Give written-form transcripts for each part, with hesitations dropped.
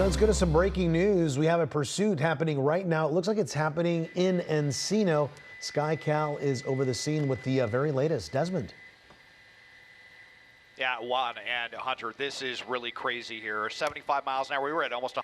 Let's go to some breaking news. We have a pursuit happening right now. It looks like it's happening in Encino. SkyCal is over the scene with the very latest. Desmond. Yeah, Juan and Hunter, this is really crazy here. 75 miles an hour. We were at almost.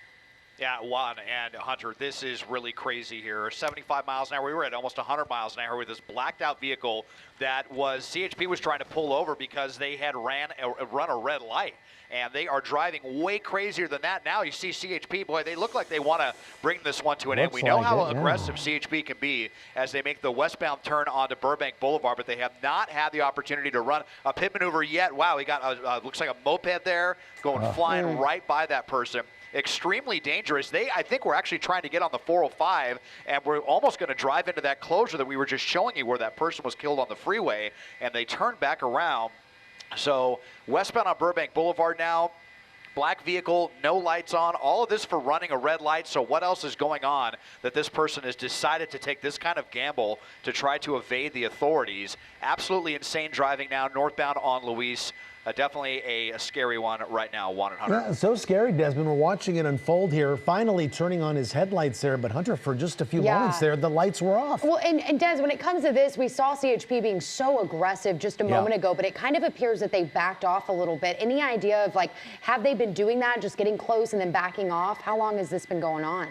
Yeah, Juan and Hunter, this is really crazy here. 75 miles an hour. We were at almost 100 miles an hour with this blacked out vehicle that was CHP was trying to pull over because they had run a red light. And they are driving way crazier than that. Now you see CHP, boy, they look like they want to bring this one to an end. We know how aggressive CHP can be as they make the westbound turn onto Burbank Boulevard, but they have not had the opportunity to run a pit maneuver yet. Wow, we got looks like a moped there going flying right by that person. Extremely dangerous. I think we're actually trying to get on the 405, and we're almost going to drive into that closure that we were just showing you where that person was killed on the freeway, and they turned back around. So westbound on Burbank Boulevard now, black vehicle, no lights on, all of this for running a red light. So what else is going on that this person has decided to take this kind of gamble to try to evade the authorities? Absolutely insane driving now, northbound on Luis. Definitely a scary one right now, Juan and Hunter. Yeah, so scary, Desmond. We're watching it unfold here, finally turning on his headlights there. But Hunter, for just a few moments there, the lights were off. Well, and Des, when it comes to this, we saw CHP being so aggressive just a moment ago, but it kind of appears that they backed off a little bit. Any idea of, like, have they been doing that, just getting close and then backing off? How long has this been going on?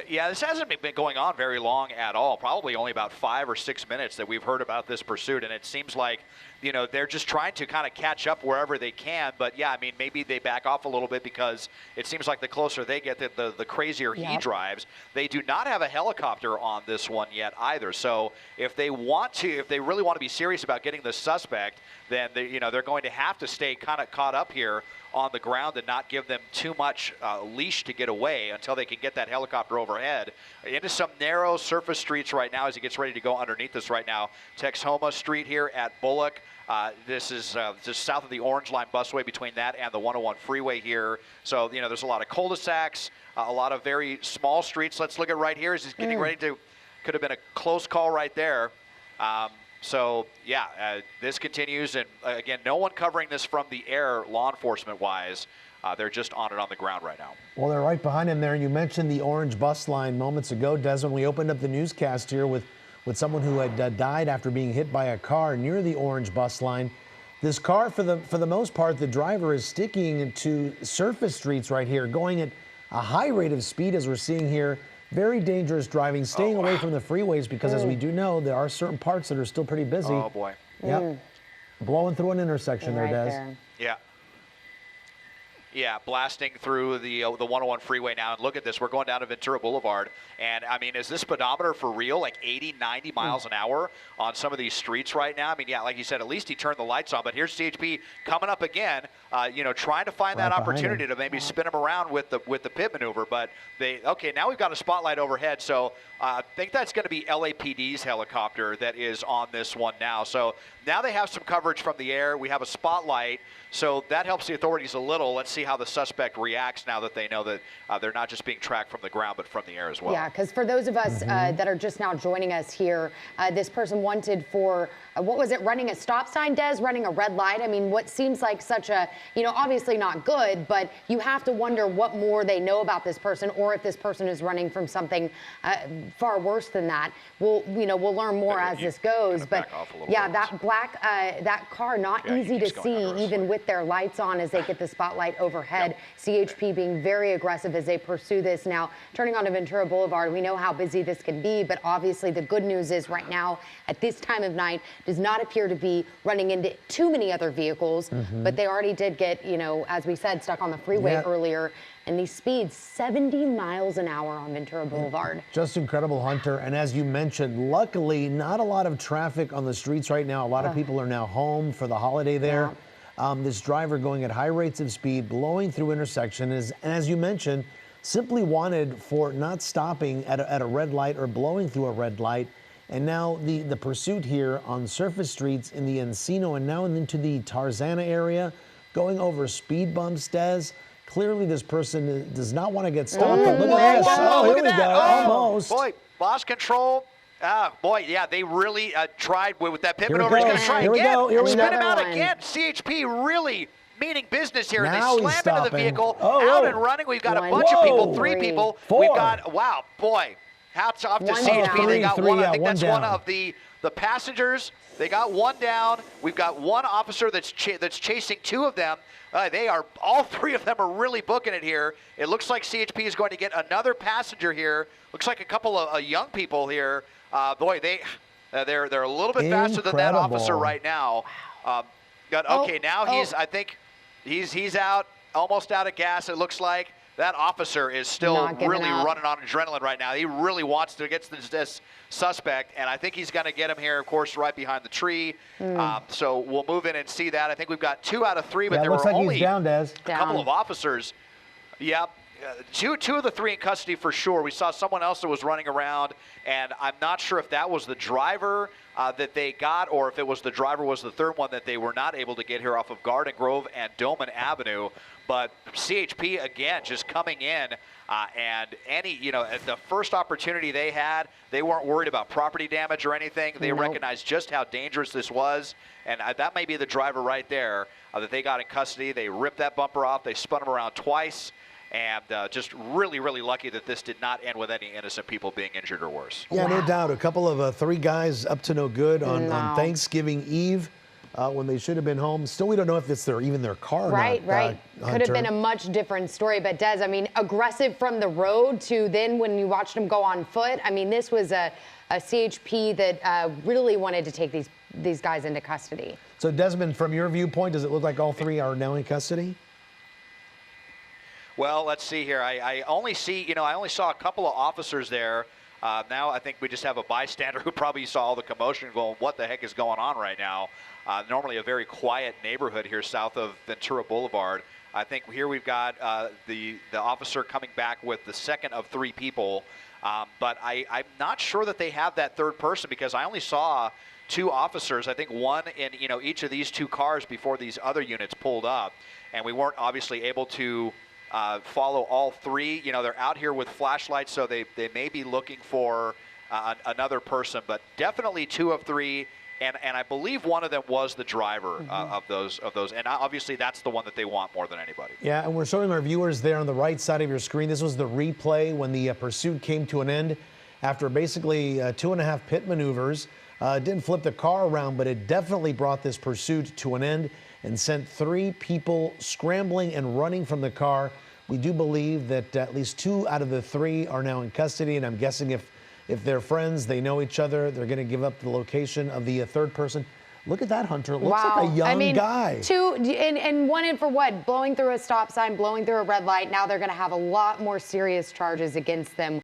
Yeah, this hasn't been going on very long at all. Probably only about 5 or 6 minutes that we've heard about this pursuit, and it seems like, you know, they're just trying to kind of catch up wherever they can. But yeah, I mean, maybe they back off a little bit because it seems like the closer they get, the crazier he drives. They do not have a helicopter on this one yet either. So if they really want to be serious about getting the suspect, then they're going to have to stay kind of caught up here on the ground and not give them too much leash to get away until they can get that helicopter overhead. Into some narrow surface streets right now as he gets ready to go underneath us right now. Texhoma Street here at Bullock. This is just south of the Orange Line busway between that and the 101 freeway here. So, there's a lot of cul-de-sacs, a lot of very small streets. Let's look at right here as he's getting ready to, could have been a close call right there. So, yeah, this continues. And, again, no one covering this from the air law enforcement-wise. They're just on it on the ground right now. Well, they're right behind him there. And you mentioned the orange bus line moments ago, Des, when we opened up the newscast here with someone who had died after being hit by a car near the orange bus line. This car, for the most part, the driver is sticking to surface streets right here, going at a high rate of speed, as we're seeing here. Very dangerous driving, staying away from the freeways because, as we do know, there are certain parts that are still pretty busy. Oh, boy. Yep. Blowing through an intersection there, Des. Yeah. Yeah, blasting through the 101 freeway now. And look at this. We're going down to Ventura Boulevard. And, I mean, is this speedometer for real? Like 80, 90 miles an hour on some of these streets right now? I mean, yeah, like you said, at least he turned the lights on. But here's CHP coming up again, trying to find that opportunity to maybe spin him around with the pit maneuver. But now we've got a spotlight overhead. So I think that's going to be LAPD's helicopter that is on this one now. So now they have some coverage from the air. We have a spotlight. So that helps the authorities a little. Let's see how the suspect reacts now that they know that they're not just being tracked from the ground, but from the air as well. Yeah, because for those of us that are just now joining us here, this person wanted for, what was it, running a stop sign, Des, running a red light? I mean, what seems like such a, obviously not good, but you have to wonder what more they know about this person, or if this person is running from something far worse than that. We'll learn more as this goes. But yeah, that car, not easy to see, even with their lights on as they get the spotlight overhead. CHP being very aggressive as they pursue this. Now, turning onto Ventura Boulevard, we know how busy this can be, but obviously the good news is right now, at this time of night, does not appear to be running into too many other vehicles, but they already did get, as we said, stuck on the freeway earlier. And these speeds, 70 miles an hour on Ventura Boulevard. Just incredible, Hunter. And as you mentioned, luckily, not a lot of traffic on the streets right now. A lot of people are now home for the holiday there. This driver going at high rates of speed, blowing through intersections, and as you mentioned, simply wanted for not stopping at a red light or blowing through a red light. And now the pursuit here on surface streets in the Encino and now into the Tarzana area, going over speed bumps, Des. Clearly this person does not want to get stopped. Look at this. Here we go. Almost. Boy, lost control. Boy, yeah, they really tried with that pit maneuver. He's going to try again. Here we go. Spin him out again. CHP really meaning business here. Now And they he's slam into the stopping. vehicle, Oh, out oh. and running. We've got a One, bunch of people, Whoa. 3 people. Four. We've got, wow, boy. Hats off to One CHP. down. They got Three, one. yeah, I think one that's down. one of the passengers. They got one down. We've got one officer that's chasing 2 of them. All 3 of them are really booking it here. It looks like CHP is going to get another passenger here. Looks like a couple of young people here. Boy, they're a little bit faster than that officer right now. Now I think he's out, almost out of gas. It looks like that officer is still really running on adrenaline right now. He really wants to get this suspect, and I think he's going to get him here, of course, right behind the tree. So we'll move in and see that. I think we've got 2 out of 3, but there were only a couple of officers. Yep. Two of the 3 in custody for sure. We saw someone else that was running around, and I'm not sure if that was the driver that they got, or if it was the driver was the 3rd one that they were not able to get here off of Garden Grove and Doman Avenue. But CHP, again, just coming in, and at the first opportunity they had, they weren't worried about property damage or anything. They recognized just how dangerous this was, and that may be the driver right there that they got in custody. They ripped that bumper off. They spun him around twice. And just really, really lucky that this did not end with any innocent people being injured or worse. Yeah, no doubt. A couple of 3 guys up to no good on Thanksgiving Eve when they should have been home. Still, we don't know if it's even their car or not. Right. Could have been a much different story. But, Des, I mean, aggressive from the road to then when you watched him go on foot. I mean, this was a CHP that really wanted to take these guys into custody. So, Desmond, from your viewpoint, does it look like all 3 are now in custody? Well, let's see here. I only saw a couple of officers there. Now I think we just have a bystander who probably saw all the commotion going, what the heck is going on right now? Normally a very quiet neighborhood here south of Ventura Boulevard. I think here we've got the officer coming back with the 2nd of 3 people. But I'm not sure that they have that 3rd person, because I only saw 2 officers. I think one in each of these 2 cars before these other units pulled up. And we weren't obviously able to follow all 3. They're out here with flashlights, so they may be looking for another person, but definitely 2 of 3, and I believe one of them was the driver of those, and obviously that's the one that they want more than anybody. Yeah, and we're showing our viewers there on the right side of your screen. This was the replay when the pursuit came to an end after basically 2.5 pit maneuvers. Didn't flip the car around, but it definitely brought this pursuit to an end and sent 3 people scrambling and running from the car. We do believe that at least 2 out of the 3 are now in custody, and I'm guessing if they're friends, they know each other, they're going to give up the location of the 3rd person. Look at that, Hunter. It looks like a young guy. 2 and wanted for what? Blowing through a stop sign, blowing through a red light. Now they're going to have a lot more serious charges against them.